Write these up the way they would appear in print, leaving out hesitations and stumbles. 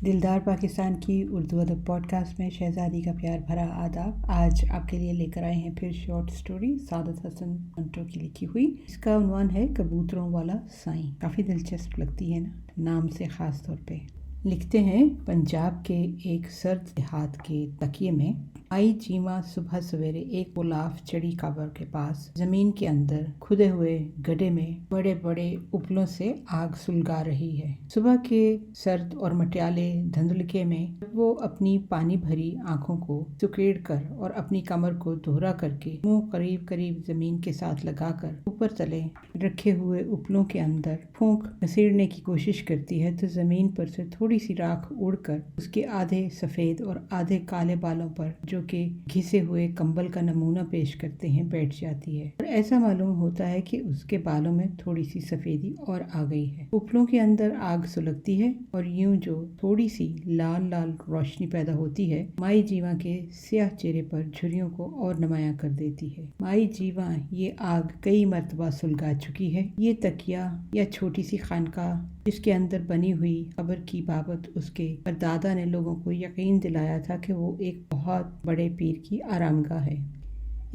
दिलदार पाकिस्तान की उर्दू अदब पॉडकास्ट में शहजादी का प्यार भरा आदाब। आज आपके लिए लेकर आए हैं फिर शॉर्ट स्टोरी सादत हसन मंटो की लिखी हुई। इसका उन्वान है कबूतरों वाला साईं। काफ़ी दिलचस्प लगती है ना, नाम से ख़ास तौर पे। लिखते हैं, पंजाब के एक सर्द देहात के तकिए में आई चीमा सुबह सवेरे एक गुलाफ चढ़ी कब्र के पास जमीन के अंदर खुदे हुए गड्ढे में बड़े बड़े उपलों से आग सुलगा रही है। सुबह के सर्द और मटियाले धुंधलके में वो अपनी पानी भरी आंखों को सुकेड़ कर और अपनी कमर को दोहरा करके मुंह करीब करीब जमीन के साथ लगाकर ऊपर तले रखे हुए उपलों के अंदर फूंक घसीटने की कोशिश करती है तो जमीन पर से थोड़ी सी राख उड़कर उसके आधे सफेद और आधे काले बालों पर, जो कि घिसे हुए कंबल का नमूना पेश करते हैं, बैठ जाती है। और ऐसा मालूम होता है कि उसके बालों में थोड़ी सी सफेदी और आ गई है। उपलों के अंदर आग सुलगती है और यूं जो थोड़ी सी लाल लाल रोशनी पैदा होती है, माई जीवा के स्याह चेहरे पर झुर्रियों को और नुमाया कर देती है। माई जीवा ये आग कई मर्तबा सुलगा चुकी है। ये तकिया या छोटी सी खानकाह जिसके अंदर बनी हुई कब्र की बाबत उसके परदादा ने लोगों को यकीन दिलाया था कि वो एक बहुत बड़े पीर की आरामगाह है,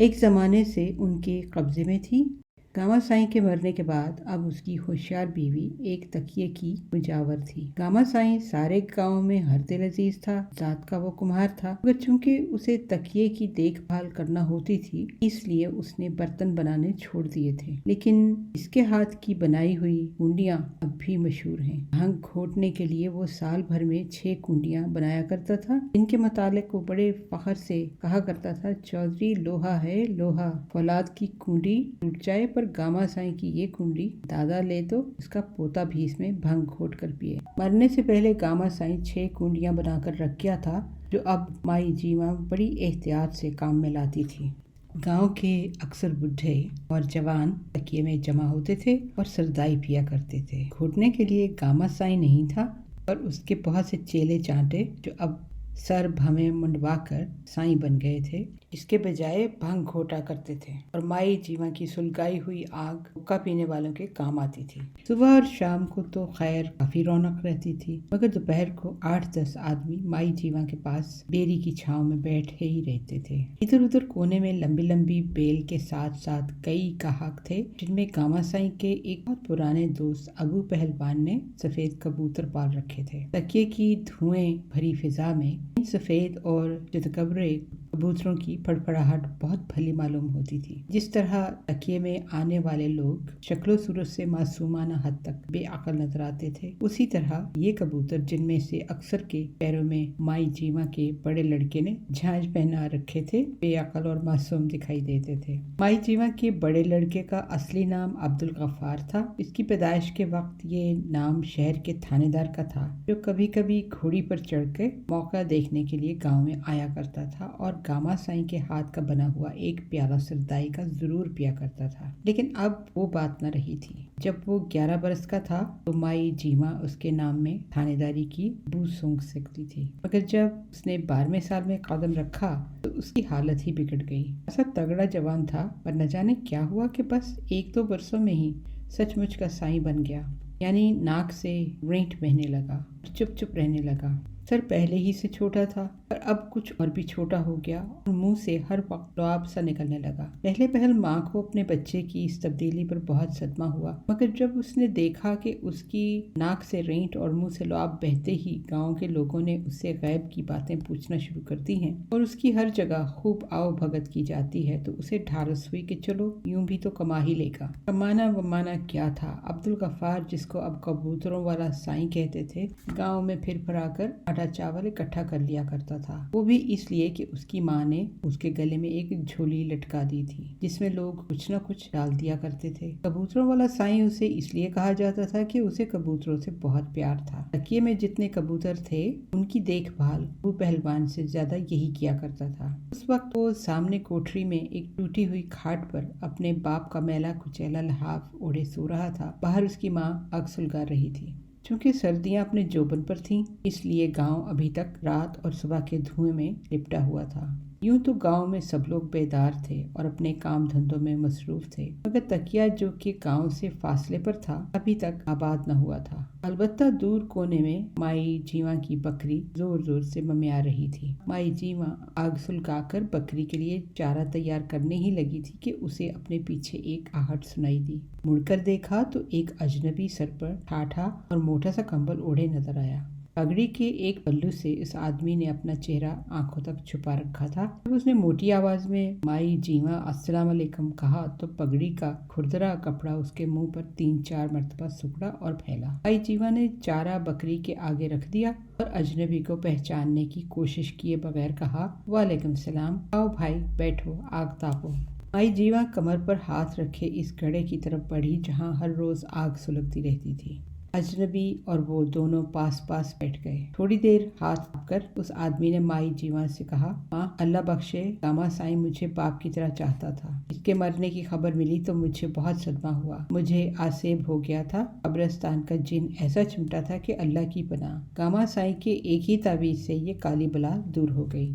एक ज़माने से उनके कब्जे में थी। गामा साईं के मरने के बाद अब उसकी होशियार बीवी एक तकिए की मुजावर थी। गामा साईं सारे गांव में हर दिल अजीज था। जात का वो कुम्हार था, मगर चूंकि उसे तकिए की देखभाल करना होती थी इसलिए उसने बर्तन बनाने छोड़ दिए थे। लेकिन इसके हाथ की बनाई हुई कुंडियाँ अब भी मशहूर हैं। भांग घोटने के लिए वो साल भर में 6 कुंडियाँ बनाया करता था। इनके मुतालिक वो बड़े फख्र से कहा करता था, चौधरी लोहा है लोहा, फौलाद की कुंडी टूट जाए पर गामा साईं की ये कुंडी दादा ले तो उसका पोता भी इसमें भंग घोट कर पिए। मरने से पहले गामा साईं 6 कुंडियां बनाकर रख गया था, जो अब माई जीवा बड़ी एहतियात से काम में लाती थी। गांव के अक्सर बुढ़े और जवान तकिए में जमा होते थे और सरदाई पिया करते थे। घोटने के लिए गामा साईं नहीं था और उसके बहुत से चेले चांटे जो अब सर भवें मुंडवा कर साईं बन गए थे, इसके बजाय भंग घोटा करते थे और माई जीवा की सुलगाई हुई आग हुक्का पीने वालों के काम आती थी। सुबह और शाम को तो खैर काफी रौनक रहती थी, मगर दोपहर को 8-10 आदमी माई जीवा के पास बेरी की छांव में बैठे ही रहते थे। इधर उधर कोने में लंबी लंबी बेल के साथ साथ कई गाहक थे, जिनमें गामा साईं के एक बहुत पुराने दोस्त अबू पहलवान ने सफेद कबूतर पाल रखे थे। तकिए की धुएं भरी फिजा में सफेद और चितकबरे कबूतरों की फड़फड़ाहट बहुत भली मालूम होती थी। जिस तरह तकिए में आने वाले लोग शक्लो सूरत से मासूमाना हद तक बेअक्ल नजर आते थे, उसी तरह ये कबूतर, जिनमें से अक्सर के पैरों में माई जीवा के बड़े लड़के ने झांझ पहना रखे थे, बेअक्ल और मासूम दिखाई देते थे। माई जीवा के बड़े लड़के का असली नाम अब्दुल गफ्फार था। इसकी पैदाइश के वक्त ये नाम शहर के थानेदार का था, जो कभी कभी घोड़ी पर चढ़ के मौका देखने के लिए गाँव में आया करता था और गामा साईं के हाथ का बना हुआ एक प्याला सरदाई का जरूर पिया करता था। लेकिन अब वो बात न रही थी। जब वो 11 बरस का था तो माई जीवा उसके नाम में थानेदारी की बू सूंघ सकती थी, मगर जब उसने 12वें साल में कदम रखा तो उसकी हालत ही बिगड़ गई। ऐसा तगड़ा जवान था, पर न जाने क्या हुआ कि बस 1-2 बरसों में ही सचमुच का साईं बन गया। यानी नाक से रेंट बहने लगा, चुप चुप रहने लगा। सर पहले ही से छोटा था पर अब कुछ और भी छोटा हो गया और मुंह से हर वक्त लुआब सा निकलने लगा। पहले पहल माँ को अपने बच्चे की इस तब्दीली पर बहुत सदमा हुआ, मगर जब उसने देखा कि उसकी नाक से रेंट और मुंह से लुआब बहते ही गांव के लोगों ने उससे गैब की बातें पूछना शुरू कर दी हैं और उसकी हर जगह खूब आओ भगत की जाती है, तो उसे ढारस हुई कि चलो यूं भी तो कमा ही लेगा। कमाना वमाना क्या था। अब्दुल गफ्फार, जिसको अब कबूतरों वाला साईं कहते थे, गाँव में फिर फराकर आटा चावल इकट्ठा कर लिया करता था। वो भी इसलिए कि उसकी माँ ने उसके गले में एक झोली लटका दी थी, जिसमें लोग कुछ न कुछ डाल दिया करते थे। कबूतरों वाला साईं उसे इसलिए कहा जाता था कि उसे कबूतरों से बहुत प्यार था। तकिए में जितने कबूतर थे उनकी देखभाल वो पहलवान से ज्यादा यही किया करता था। उस वक्त वो सामने कोठरी में एक टूटी हुई खाट पर अपने बाप का मैला कुचैला लिहाफ ओढ़े सो रहा था। बाहर उसकी माँ आग सुलगा रही थी। चूंकि सर्दियां अपने जोबन पर थीं, इसलिए गांव अभी तक रात और सुबह के धुएं में लिपटा हुआ था। यूं तो गांव में सब लोग बेदार थे और अपने काम धंधों में मसरूफ थे, मगर तकिया जो कि गांव से फासले पर था अभी तक आबाद न हुआ था। अलबत्ता दूर कोने में माई जीवा की बकरी जोर जोर से ममिया रही थी। माई जीवा आग सुलगाकर बकरी के लिए चारा तैयार करने ही लगी थी कि उसे अपने पीछे एक आहट सुनाई दी। मुड़कर देखा तो एक अजनबी सर पर ठाठा और मोटा सा कंबल ओढ़े नजर आया। पगड़ी के एक पल्लू से इस आदमी ने अपना चेहरा आंखों तक छुपा रखा था। जब उसने मोटी आवाज में माई जीवा अस्सलाम वालेकुम कहा तो पगड़ी का खुरदरा कपड़ा उसके मुंह पर 3-4 मरतबा सुकड़ा और फैला। माई जीवा ने चारा बकरी के आगे रख दिया और अजनबी को पहचानने की कोशिश किए बगैर कहा, वालेकुम सलाम, आओ भाई बैठो, आग तापो। माई जीवा कमर पर हाथ रखे इस घड़े की तरफ बढ़ी जहाँ हर रोज आग सुलगती रहती थी। अजनबी और वो दोनों पास पास बैठ गए। थोड़ी देर हाथ कर उस आदमी ने माई जीवा से कहा, माँ अल्लाह बख्शे, गामा साईं मुझे बाप की तरह चाहता था। इसके मरने की खबर मिली तो मुझे बहुत सदमा हुआ। मुझे आसेब हो गया था। कब्रिस्तान का जिन ऐसा चिमटा था कि अल्लाह की पनाह। गामा साईं के एक ही तावीज़ से ये काली बला दूर हो गई।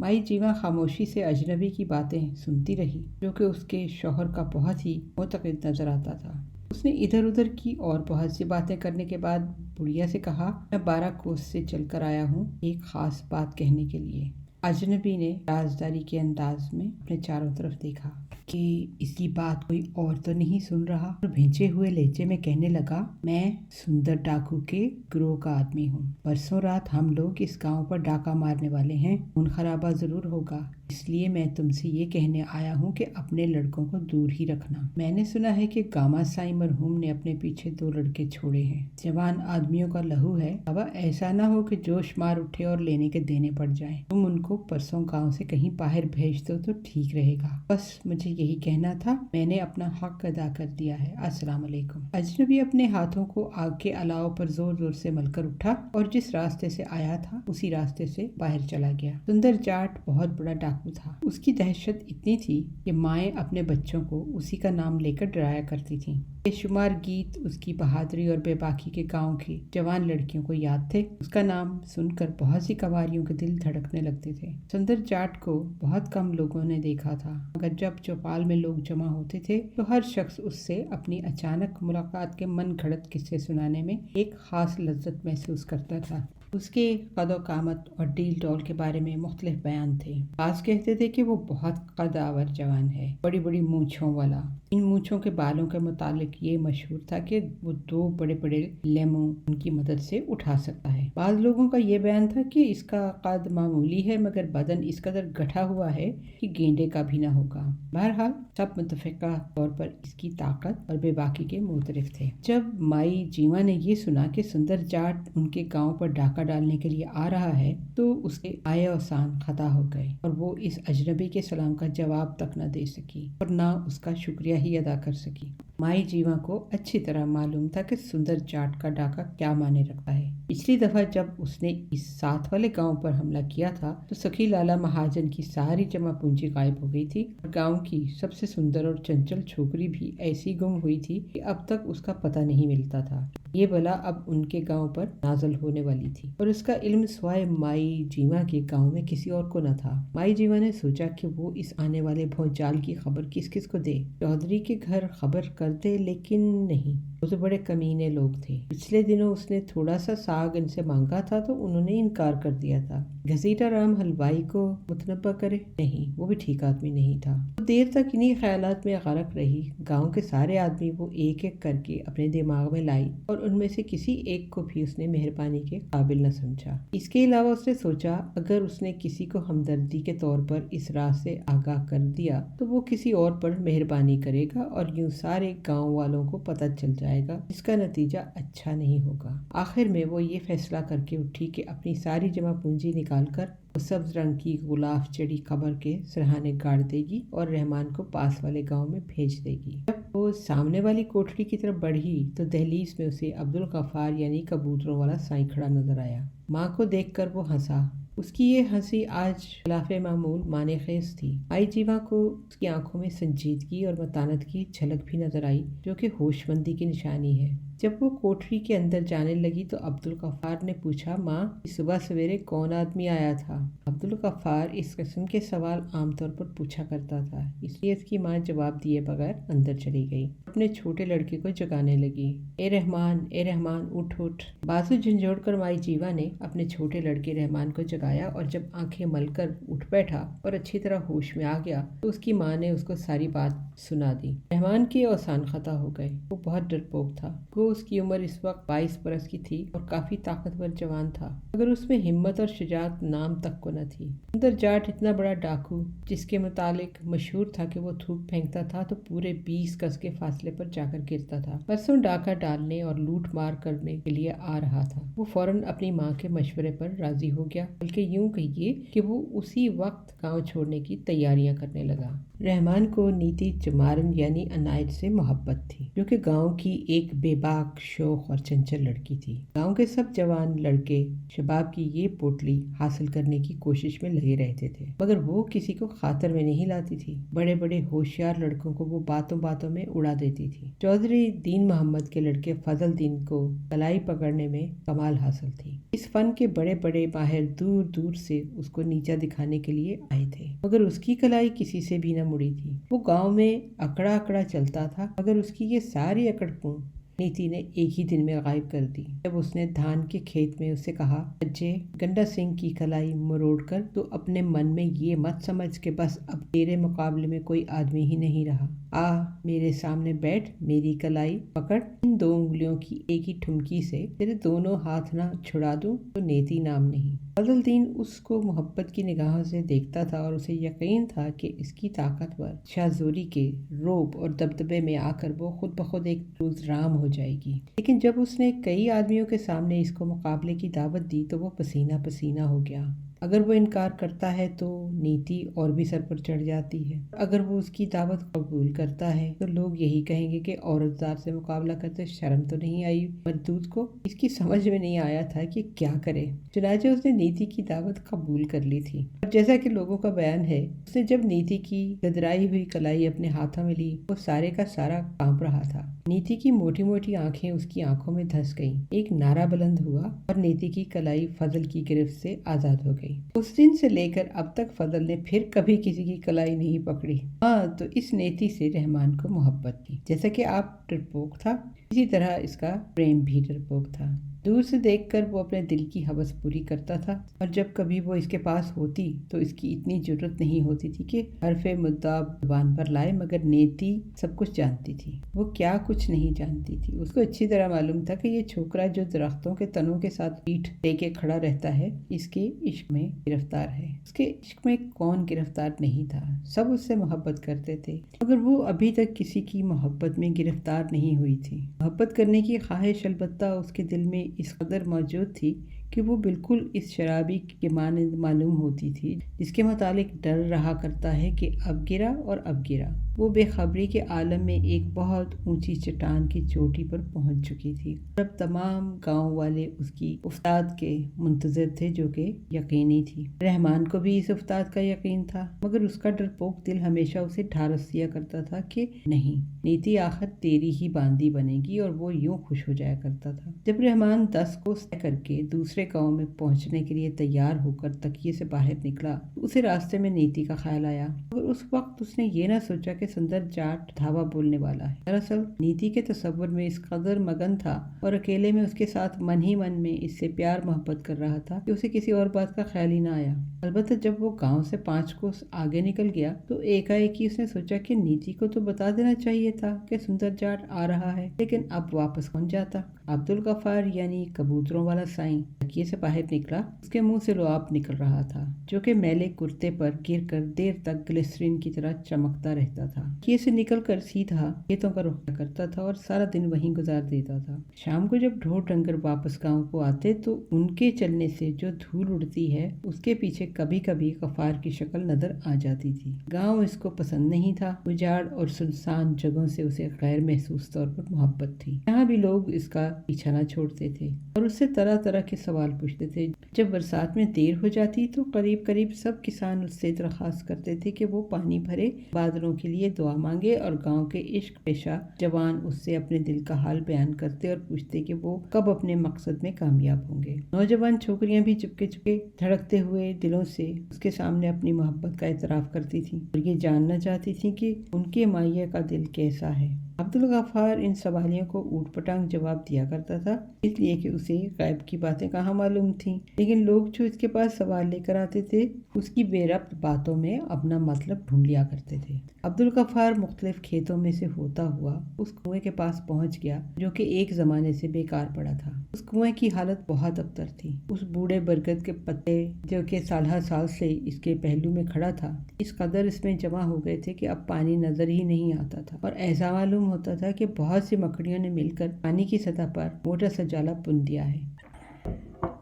माई जीवा खामोशी से अजनबी की बातें सुनती रही, जो कि उसके शौहर का बहुत ही मुतक़िद नजर आता था। उसने इधर उधर की और बहुत सी बातें करने के बाद बुढ़िया से कहा, मैं 12 कोस से चलकर आया हूँ एक खास बात कहने के लिए। अजनबी ने राजदारी के अंदाज में अपने चारों तरफ देखा कि इसकी बात कोई और तो नहीं सुन रहा, और भिंचे हुए लहजे में कहने लगा, मैं सुंदर डाकू के गिरोह का आदमी हूँ। परसों रात हम लोग इस गांव पर डाका मारने वाले हैं। खून खराबा जरूर होगा, इसलिए मैं तुमसे ये कहने आया हूँ कि अपने लड़कों को दूर ही रखना। मैंने सुना है कि गामा साईं मरहूम ने अपने पीछे 2 लड़के छोड़े हैं। जवान आदमियों का लहू है। अब ऐसा ना हो कि जोश मार उठे और लेने के देने पड़ जाएं। तुम उनको परसों गांव से कहीं बाहर भेज दो तो ठीक रहेगा। बस मुझे यही कहना था। मैंने अपना हक अदा कर दिया है। अस्सलाम वालेकुम। अजनबी अपने हाथों को आग के अलाव पर जोर जोर से मलकर उठा और जिस रास्ते से आया था उसी रास्ते से बाहर चला गया। सुंदर जाट बहुत बड़ा डाकू था। उसकी दहशत इतनी थी कि माएँ अपने बच्चों को उसी का नाम लेकर डराया करती थीं। बेशुमार गीत उसकी बहादुरी और बेबाकी के गांव की जवान लड़कियों को याद थे। उसका नाम सुनकर बहुत सी कवारियों के दिल धड़कने लगते थे। सुंदर जाट को बहुत कम लोगों ने देखा था, मगर जब चौपाल में लोग जमा होते थे तो हर शख्स उससे अपनी अचानक मुलाकात के मन घड़त किस्से सुनाने में एक खास लज्जत महसूस करता था। उसके कदो कामत और डील डॉल के बारे में मुख्तलिफ बयान थे। खास कहते थे कि वो बहुत कदावर जवान है, बड़ी बड़ी मूंछों वाला। इन मूंछों के बालों के मुतालिक ये मशहूर था कि वो 2 बड़े बड़े लेमो उनकी मदद से उठा सकता है। बाद लोगों का ये बयान था कि इसका कद मामूली है, मगर बदन इस कदर गठा हुआ है कि गेंडे का भी ना होगा। बहरहाल सब मुतफ़िका तौर पर इसकी ताकत और बेबाकी के मुतरिफ थे। जब माई जीवा ने ये सुना कि सुंदर जाट उनके गाँव पर डाका डालने के लिए आ रहा है तो उसके आए और शान खता हो गए और वो इस अजनबी के सलाम का जवाब तक न दे सकी और ना उसका शुक्रिया ही अदा कर सकी। माई जीवा को अच्छी तरह मालूम था कि सुंदर जाट का डाका क्या माने रखता है। पिछली दफा जब उसने इस साथ वाले गांव पर हमला किया था तो सखी लाला महाजन की सारी जमा पूंजी गायब हो गई थी और गांव की सबसे सुंदर और चंचल छोकरी भी ऐसी गुम हुई थी कि अब तक उसका पता नहीं मिलता था। ये बला अब उनके गांव पर नाजल होने वाली थी और उसका इल्म स्वाय माई जीवा के गांव में किसी और को न था। माई जीवा ने सोचा कि वो इस आने वाले भौजाल की खबर किस किस को दे। चौधरी के घर खबर कर दे, लेकिन नहीं, वो तो बड़े कमीने लोग थे। पिछले दिनों उसने थोड़ा सा साग इनसे मांगा था तो उन्होंने इनकार कर दिया था। घसीटा राम हलवाई को मुतनब्बा करे, नहीं, वो भी ठीक आदमी नहीं था। तो देर तक इन्हीं ख्यालात में गरक रही। गांव के सारे आदमी वो एक एक करके अपने दिमाग में लाई और उनमें से किसी एक को भी उसने मेहरबानी के काबिल न समझा। इसके अलावा उसने सोचा अगर उसने किसी को हमदर्दी के तौर पर इस राह से आगाह कर दिया तो वो किसी और पर मेहरबानी करेगा और यूं सारे गांव वालों को पता चल जाएगा, जिसका नतीजा अच्छा नहीं होगा। आखिर में वो ये फैसला करके उठी कि अपनी सारी जमा पूंजी निकालकर वो सब्ज रंग की गुलाफ चढ़ी कब्र के सिरहाने गाड़ देगी और रहमान को पास वाले गांव में भेज देगी। जब वो सामने वाली कोठरी की तरफ बढ़ी तो दहलीज में उसे अब्दुल गफ्फार यानी कबूतरों वाला साईं खड़ा नजर आया। माँ को देखकर वो हंसा। उसकी ये हंसी आज खिलाफे मामूल माने खेज थी। माई जीवा को उसकी आंखों में संजीदगी और मतानत की झलक भी नजर आई, जो कि होशमंदी की निशानी है। जब वो कोठरी के अंदर जाने लगी तो अब्दुल गफ्फार ने पूछा, माँ सुबह सवेरे कौन आदमी आया था? अब्दुल गफ्फार इस किस्म के सवाल आमतौर पर पूछा करता था, इसलिए उसकी माँ जवाब दिए बगैर अंदर चली गई। अपने छोटे लड़के को जगाने लगी। ए रहमान उठ उठ। बाजू झंझोड़ कर माई जीवा ने अपने छोटे लड़के रहमान को जगाया और जब आंखें मलकर उठ बैठा और अच्छी तरह होश में आ गया तो उसकी माँ ने उसको सारी बात सुना दी। रहमान के औसान खता हो गए। वो बहुत डरपोक था। उसकी उम्र इस वक्त 22 बरस की थी और काफी ताकतवर जवान था, मगर उसमें हिम्मत और शुजात नाम तक को न थी। अंदर जाट इतना बड़ा डाकू जिसके मुतालिक मशहूर था कि वो थूक फेंकता था तो पूरे 20 गज के फासले पर जाकर गिरता था। परसों डाका डालने और लूट मार करने के लिए आ रहा था। वो फौरन अपनी माँ के मशवरे पर राजी हो गया, बल्कि यूं कहिए कि वो उसी वक्त गाँव छोड़ने की तैयारियां करने लगा। रहमान को नीति चमारन यानी अनायत से मोहब्बत थी, जो कि गांव की एक बेबाक, शौक और चंचल लड़की थी। गांव के सब जवान लड़के शबाब की ये पोटली हासिल करने की कोशिश में लगे रहते थे, मगर वो किसी को खातर में नहीं लाती थी। बड़े बड़े होशियार लड़कों को वो बातों बातों में उड़ा देती थी। चौधरी दीन मोहम्मद के लड़के फजल दीन को कलाई पकड़ने में कमाल हासिल थी। इस फन के बड़े बड़े माहिर दूर दूर से उसको नीचा दिखाने के लिए आए थे, मगर उसकी कलाई किसी से भी न मुड़ी थी। वो गांव में अकड़ा अकड़ा चलता था, मगर उसकी ये सारी अकड़पुं नीति ने एक ही दिन में गायब कर दी, जब उसने धान के खेत में उससे कहा, अज्जे गंडा सिंह की कलाई मरोड़ कर तो अपने मन में ये मत समझ के बस अब तेरे मुकाबले में कोई आदमी ही नहीं रहा। आ मेरे सामने बैठ, मेरी कलाई पकड़, इन 2 उंगलियों की एक ही ठुमकी से तेरे दोनों हाथ ना छुड़ा दूं तो नेति नाम नहीं। फजल दीन उसको मोहब्बत की निगाहों से देखता था और उसे यकीन था कि इसकी ताकतवर शाहजोरी के रोब और दबदबे में आकर वो खुद ब खुद एक रोज राम हो जाएगी। लेकिन जब उसने कई आदमियों के सामने इसको मुकाबले की दावत दी तो वो पसीना पसीना हो गया। अगर वो इनकार करता है तो नीति और भी सर पर चढ़ जाती है। अगर वो उसकी दावत कबूल करता है तो लोग यही कहेंगे कि औरतदार से मुकाबला करते शर्म तो नहीं आई मरदूद को। इसकी समझ में नहीं आया था कि क्या करे। चुनाचे उसने नीति की दावत कबूल कर ली थी और जैसा कि लोगों का बयान है, उसने जब नीति की गदराई हुई कलाई अपने हाथों में ली वो सारे का सारा कांप रहा था। नीति की मोटी मोटी आंखें उसकी आंखों में धंस गईं। एक नारा बुलंद हुआ और नीति की कलाई फजल की गिरफ्त से आजाद हो गई। उस दिन से लेकर अब तक फजल ने फिर कभी किसी की कलाई नहीं पकड़ी। हाँ, तो इस नीति से रहमान को मोहब्बत थी। जैसा कि आप डरपोक था, इसी तरह इसका प्रेम भी डरपोक था। दूर से देखकर वो अपने दिल की हवस पूरी करता था और जब कभी वो इसके पास होती तो इसकी इतनी जरूरत नहीं होती थी कि हरफे मुद्दा जुबान पर लाए, मगर नेति सब कुछ जानती थी। वो क्या कुछ नहीं जानती थी। उसको अच्छी तरह मालूम था कि ये छोकरा जो दरख्तों के तनों के साथ पीठ लेके खड़ा रहता है, इसके इश्क में गिरफ्तार है। उसके इश्क में कौन गिरफ्तार नहीं था? सब उससे मोहब्बत करते थे, मगर वो अभी तक किसी की मोहब्बत में गिरफ्तार नहीं हुई थी। मोहब्बत करने की ख्वाहिश अलबत्ता उसके दिल में इस कदर मौजूद थी कि वो बिल्कुल इस शराबी के मानंद मालूम होती थी, जिसके मुतालिक डर रहा करता है कि अब गिरा और अब गिरा। वो बेखबरी के आलम में एक बहुत ऊंची चट्टान की चोटी पर पहुंच चुकी थी। अब तमाम गांव वाले उसकी उस्ताद के मुंतजर थे, जो कि यकीनी थी। रहमान को भी इस उस्ताद का यकीन था, मगर उसका डरपोक दिल हमेशा उसे ढारस दिया करता था कि नहीं, नीति आखिर तेरी ही बांदी बनेगी, और वो यूं खुश हो जाया करता था। जब रहमान 10 कोस तय करके दूसरे गांव में पहुंचने के लिए तैयार होकर तकिए से बाहर निकला तो उसे रास्ते में नीति का ख्याल आया, और उस वक्त उसने ये ना सोचा कि सुंदर जाट धावा बोलने वाला है। दरअसल नीति के तस्वुर में इस कदर मगन था और अकेले में उसके साथ मन ही मन में इससे प्यार मोहब्बत कर रहा था कि उसे किसी और बात का ख्याल ही ना आया। अलबत्ता जब वो गांव से 5 कोस आगे निकल गया तो एकाएकी उसने सोचा कि नीति को तो बता देना चाहिए था कि सुंदर जाट आ रहा है, लेकिन अब वापस कौन जाता। अब्दुल गफ्फार यानी कबूतरों वाला साईं तकिए से बाहर निकला। उसके मुंह से लुआब निकल रहा था, जो कि मैले कुर्ते पर गिरकर देर तक ग्लिसरीन की तरह चमकता रहता था। तकिए से निकलकर सीधा खेतों का रुख करता था और सारा दिन वहीं गुजार देता था। शाम को जब ढोर डंगर वापस गांव को आते तो उनके चलने से जो धूल उड़ती है उसके पीछे कभी कभी गफ्फार की शक्ल नजर आ जाती थी। गांव इसको पसंद नहीं था। उजाड़ और सुनसान जगहों से उसे गैर महसूस तौर पर मोहब्बत थी। यहाँ भी लोग इसका पीछा न छोड़ते थे और उससे तरह तरह के सवाल पूछते थे। जब बरसात में देर हो जाती तो करीब करीब सब किसान उससे दरख्वास्त करते थे कि वो पानी भरे, बादलों के लिए दुआ मांगे, और गांव के इश्क पेशा जवान उससे अपने दिल का हाल बयान करते और पूछते कि वो कब अपने मकसद में कामयाब होंगे। नौजवान छोकरियां भी चुपके चुपके धड़कते हुए दिलों से उसके सामने अपनी मोहब्बत का इतराफ करती थी और ये जानना चाहती थी कि उनके माहिया का दिल कैसा है। अब्दुल गफ्फार इन सवालियों को ऊटपटांग जवाब दिया करता था, इसलिए कि उसे गैब की बातें कहाँ मालूम थीं। लेकिन लोग जो इसके पास सवाल लेकर आते थे उसकी बेरब्त बातों में अपना मतलब ढूंढ लिया करते थे। अब्दुल गफ्फार मुख्तलिफ खेतों में से होता हुआ उस कुएं के पास पहुंच गया जो कि एक जमाने से बेकार पड़ा था। उस कुएं की हालत बहुत अबतर थी। उस बूढ़े बरगद के पत्ते जो कि साल साल से इसके पहलू में खड़ा था, इस कदर इसमें जमा हो गए थे कि अब पानी नजर ही नहीं आता था और ऐसा मालूम होता था कि बहुत सी मकड़ियों ने मिलकर पानी की सतह पर मोटा सा जाला बुन दिया है।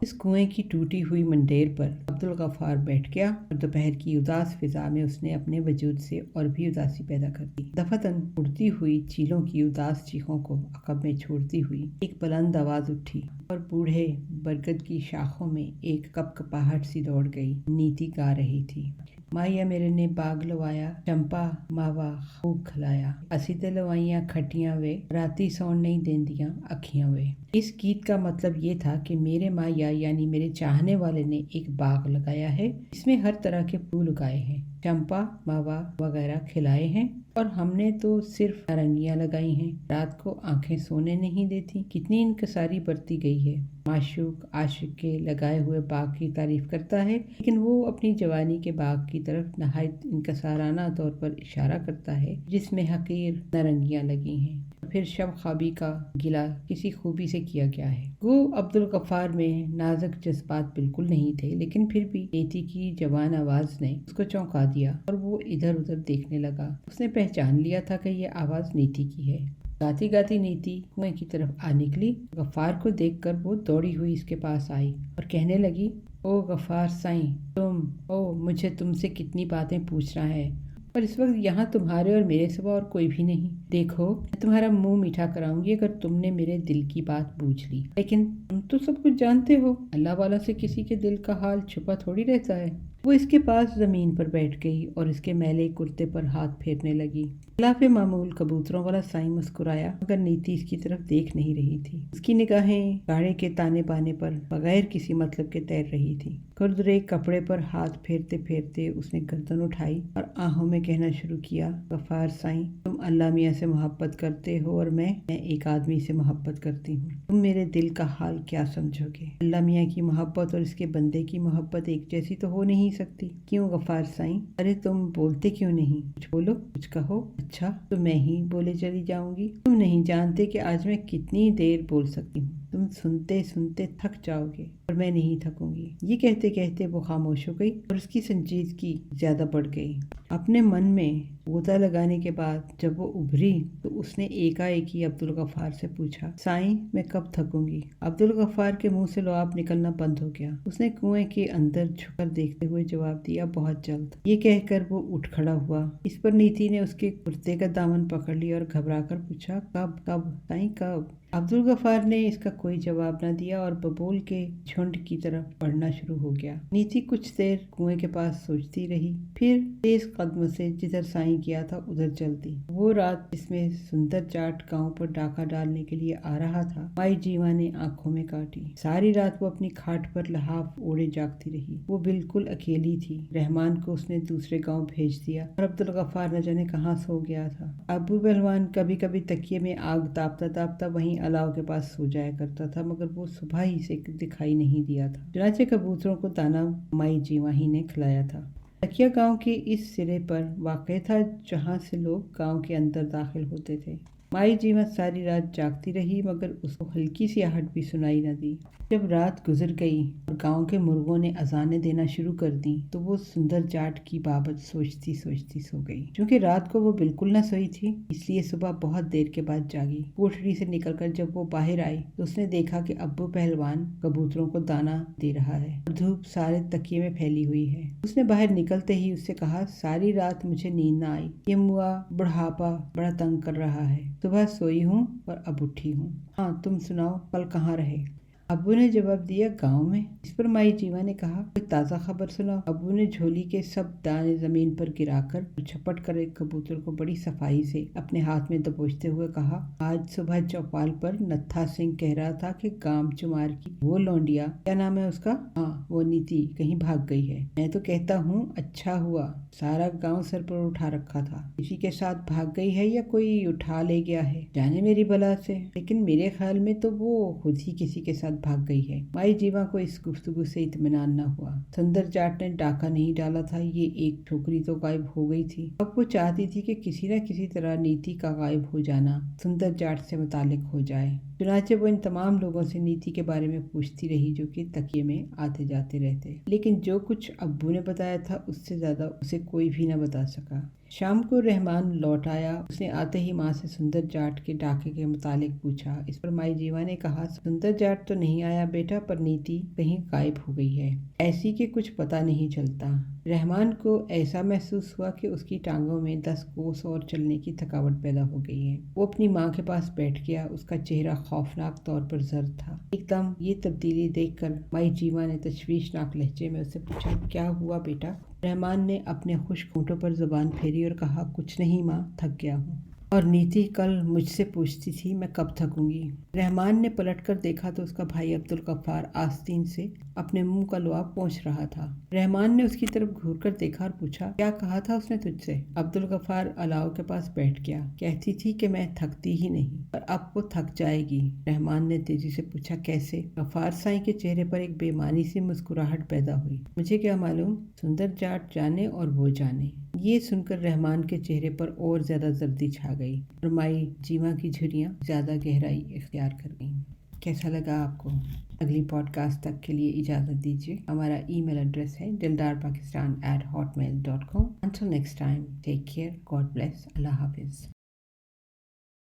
इस कुएं की टूटी हुई मंडेर पर अब्दुल गफ्फार बैठ गया और दोपहर की उदास फिजा में उसने अपने वजूद से और भी उदासी पैदा कर दी। दफातन उड़ती हुई चीलों की उदास चीखों को अकब में छोड़ती हुई एक बुलंद आवाज उठी और बूढ़े बरगद की शाखों में एक कपकपाहट सी दौड़ गई। नीति गा रही थी, माया मेरे ने बाग लवाया, चंपा मावा खूब खिलाया, असी ते लवाइयां खटियां वे, राती सौन नहीं देंदियां अखियां वे। इस गीत का मतलब ये था कि मेरे माया यानी मेरे चाहने वाले ने एक बाग लगाया है, इसमें हर तरह के फूल उगाए हैं, चंपा मावा वगैरह खिलाए हैं और हमने तो सिर्फ नारंगियां लगाई हैं। रात को आंखें सोने नहीं देती। कितनी इनकसारी बरती गई है। माशूक आशिक के लगाए हुए बाग की तारीफ करता है, लेकिन वो अपनी जवानी के बाग की तरफ नहायत इनकसाराना तौर पर इशारा करता है जिसमें हकीर नारंगियां लगी हैं। फिर शब ख्वाबी का गिला किसी खूबी से किया गया है। वो अब्दुल गफ्फार में नाजुक जज्बात बिल्कुल नहीं थे, लेकिन फिर भी नीति की जवान आवाज ने उसको चौंका दिया और वो इधर उधर देखने लगा। उसने पहचान लिया था कि ये आवाज नीति की है। गाती गाती नीति कुएं की तरफ आ निकली। गफ्फार को देखकर वो दौड़ी हुई इसके पास आई और कहने लगी, ओ गफ्फार साईं, मुझे तुमसे कितनी बातें पूछना है, पर इस वक्त यहाँ तुम्हारे और मेरे सिवा और कोई भी नहीं। देखो, मैं तुम्हारा मुंह मीठा कराऊंगी अगर तुमने मेरे दिल की बात पूछ ली। लेकिन तुम तो सब कुछ जानते हो, अल्लाह वाला से किसी के दिल का हाल छुपा थोड़ी रहता है। वो इसके पास जमीन पर बैठ गई और इसके मैले कुर्ते पर हाथ फेरने लगी। खिलाफ मामूल कबूतरों वाला साईं मुस्कुराया, मगर नीति इसकी तरफ देख नहीं रही थी। उसकी निगाहें गाड़े के ताने बाने पर बगैर किसी मतलब के तैर रही थी। खुरदरे कपड़े पर हाथ फेरते फेरते उसने गर्दन उठाई और आहों में कहना शुरू किया, गफ्फार साईं, तुम अल्लाह मियाँ से मोहब्बत करते हो और मैं एक आदमी से मोहब्बत करती हूँ। तुम मेरे दिल का हाल क्या समझोगे? अल्लाह मियाँ की मोहब्बत और इसके बंदे की मोहब्बत एक जैसी तो हो नहीं सकती। क्यों गफ्फार साईं? अरे तुम बोलते क्यों नहीं? कुछ बोलो, कुछ कहो। अच्छा, तो मैं ही बोले चली जाऊंगी। तुम नहीं जानते कि आज मैं कितनी देर बोल सकती हूँ। तुम सुनते सुनते थक जाओगे और मैं नहीं थकूंगी। ये कहते कहते वो खामोश हो गई और उसकी संजीदगी ज्यादा बढ़ गई। अपने मन में गोता लगाने के बाद जब वो उभरी तो उसने एकाएक ही अब्दुल गफ्फार से पूछा, साईं, मैं कब थकूंगी? अब्दुल गफ्फार के मुंह से लुआब निकलना बंद हो गया। उसने कुएं के अंदर झुककर देखते हुए जवाब दिया, बहुत जल्द। ये कहकर वो उठ खड़ा हुआ। इस पर नीति ने उसके कुर्ते का दामन पकड़ लिया और घबरा कर पूछा, कब कब साईं, कब? अब्दुल गफ्फार ने इसका कोई जवाब न दिया और बबूल के झुंड की तरफ बढ़ना शुरू हो गया। नीति कुछ देर कुएं के पास सोचती रही, फिर तेज कदम से जिधर साईं गया था उधर चल दी। वो रात जिसमें सुंदर जाट गांव पर डाका डालने के लिए आ रहा था, माई जीवा ने आंखों में काटी। सारी रात वो अपनी खाट पर लहाफ ओढ़े जागती रही। वो बिल्कुल अकेली थी। रहमान को उसने दूसरे गाँव भेज दिया और अब्दुल गफ्फार न जाने कहाँ सो गया था। अबू पहलवान कभी कभी तकिए में आग तापता तापता वहीं अलाव के पास सो जाया करता था, मगर वो सुबह ही से दिखाई नहीं दिया था। चुनाचे कबूतरों को दाना माई जीवा ही ने खिलाया था। तकिया गांव के इस सिरे पर वाक़ था जहां से लोग गांव के अंदर दाखिल होते थे। माई जीवा सारी रात जागती रही, मगर उसको हल्की सी आहट भी सुनाई न दी। जब रात गुजर गई और गांव के मुर्गों ने अजानें देना शुरू कर दी तो वो सुंदर जाट की बाबत सोचती सोचती सो गई। क्योंकि रात को वो बिल्कुल न सोई थी, इसलिए सुबह बहुत देर के बाद जागी। कोठरी से निकलकर जब वो बाहर आई तो उसने देखा कि अब्बू पहलवान कबूतरों को दाना दे रहा है और धूप सारे तकिए में फैली हुई है। उसने बाहर निकलते ही उससे कहा, सारी रात मुझे नींद न आई। ये मुआ बुढ़ापा बड़ा तंग कर रहा है। صبح सोई हूँ और अब उठी हूँ। हाँ तुम सुनाओ, कल कहाँ रहे? अब्बू ने जवाब दिया, गांव में। इस पर माई जीवा ने कहा, कोई ताज़ा खबर सुनाओ। अब्बू ने झोली के सब दाने जमीन पर गिराकर झपट कर एक कबूतर को बड़ी सफाई से अपने हाथ में दबोचते हुए कहा, आज सुबह चौपाल पर नत्था सिंह कह रहा था कि गांव चुमार की वो लौंडिया, क्या नाम है उसका, हाँ वो नीति, कहीं भाग गई है। मैं तो कहता हूँ अच्छा हुआ, सारा गांव सर पर उठा रखा था। किसी के साथ भाग गई है या कोई उठा ले गया है, जाने मेरी बला से, लेकिन मेरे ख्याल में तो वो खुद ही किसी के साथ भाग गई है। माई जीवा को इस गुफ्तगू से इत्मीनान न हुआ। सुंदर जाट ने डाका नहीं डाला था, ये एक छोकरी तो गायब हो गई थी। अब वो चाहती थी कि किसी न किसी तरह नीति का गायब हो जाना सुंदर जाट से मुतालिक हो जाए। चुनाचे वो इन तमाम लोगों से नीति के बारे में पूछती रही जो कि तकिए में आते जाते रहते, लेकिन जो कुछ अब्बू ने बताया था उससे ज्यादा उसे कोई भी न बता सका। शाम को रहमान लौट आया। उसने आते ही माँ से सुंदर जाट के डाके के मुतालिक पूछा। इस पर माई जीवा ने कहा, सुंदर जाट तो नहीं आया बेटा, पर नीति कहीं गायब हो गई है, ऐसी कि कुछ पता नहीं चलता। रहमान को ऐसा महसूस हुआ कि उसकी टांगों में 10 कोस और चलने की थकावट पैदा हो गई है। वो अपनी माँ के पास बैठ गया। उसका चेहरा खौफनाक तौर पर जर्द था। एकदम ये तब्दीली देखकर माई जीवा ने तशवीशनाक लहजे में उससे पूछा, क्या हुआ बेटा? रहमान ने अपने खुश्क होंठों पर जुबान फेरी और कहा, कुछ नहीं माँ, थक गया हूँ। और नीति कल मुझसे पूछती थी मैं कब थकूंगी। रहमान ने पलटकर देखा तो उसका भाई अब्दुल गफ्फार आस्तीन से अपने मुंह का लुआब पोंछ रहा था। रहमान ने उसकी तरफ घूरकर देखा और पूछा, क्या कहा था उसने तुझसे? अब्दुल गफ्फार अलाव के पास बैठ गया। कहती थी कि मैं थकती ही नहीं, पर अब वो थक जाएगी। रहमान ने तेजी से पूछा, कैसे? गफ्फार साईं के चेहरे पर एक बेमानी सी मुस्कुराहट पैदा हुई। मुझे क्या मालूम, सुंदर जाट जाने और वो जाने। ये सुनकर रहमान के चेहरे पर और ज्यादा जर्दी छा गई और माई जीवा की झुर्रियां ज्यादा गहराई इख्तियार कर गईं। कैसा लगा आपको? अगली पॉडकास्ट तक के लिए इजाज़त दीजिए। हमारा ईमेल एड्रेस है dildarpakistan@hotmail.com। Until next time, take care, God bless, Allah Hafiz।